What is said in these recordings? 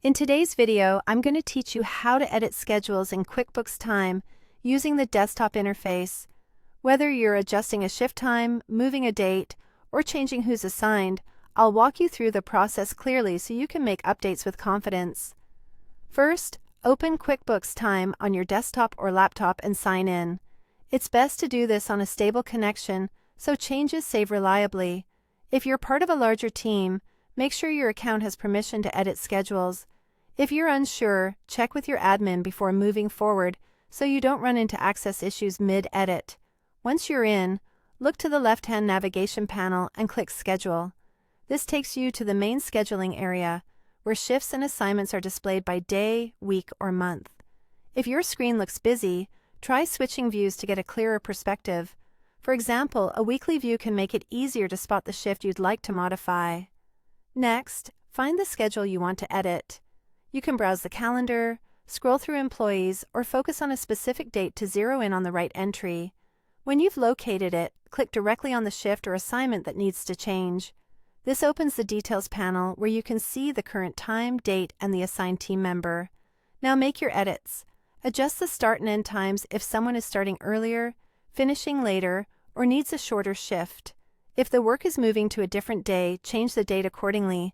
In today's video, I'm going to teach you how to edit schedules in QuickBooks Time using the desktop interface. Whether you're adjusting a shift time, moving a date, or changing who's assigned, I'll walk you through the process clearly so you can make updates with confidence. First, open QuickBooks Time on your desktop or laptop and sign in. It's best to do this on a stable connection so changes save reliably. If you're part of a larger team, make sure your account has permission to edit schedules. If you're unsure, check with your admin before moving forward so you don't run into access issues mid-edit. Once you're in, look to the left-hand navigation panel and click Schedule. This takes you to the main scheduling area, where shifts and assignments are displayed by day, week, or month. If your screen looks busy, try switching views to get a clearer perspective. For example, a weekly view can make it easier to spot the shift you'd like to modify. Next, find the schedule you want to edit. You can browse the calendar, scroll through employees, or focus on a specific date to zero in on the right entry. When you've located it, click directly on the shift or assignment that needs to change. This opens the Details panel where you can see the current time, date, and the assigned team member. Now make your edits. Adjust the start and end times if someone is starting earlier, finishing later, or needs a shorter shift. If the work is moving to a different day, change the date accordingly.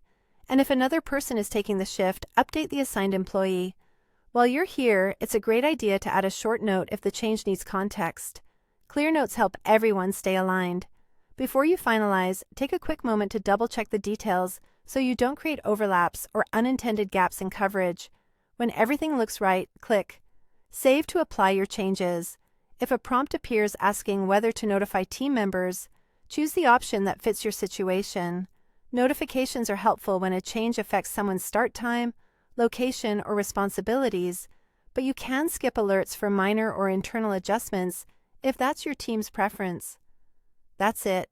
And if another person is taking the shift, update the assigned employee. While you're here, it's a great idea to add a short note if the change needs context. Clear notes help everyone stay aligned. Before you finalize, take a quick moment to double-check the details so you don't create overlaps or unintended gaps in coverage. When everything looks right, click Save to apply your changes. If a prompt appears asking whether to notify team members, choose the option that fits your situation. Notifications are helpful when a change affects someone's start time, location, or responsibilities, but you can skip alerts for minor or internal adjustments if that's your team's preference. That's it.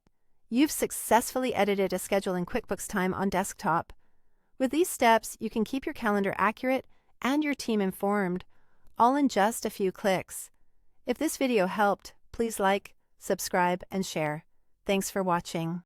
You've successfully edited a schedule in QuickBooks Time on desktop. With these steps, you can keep your calendar accurate and your team informed, all in just a few clicks. If this video helped, please like, subscribe, and share. Thanks for watching.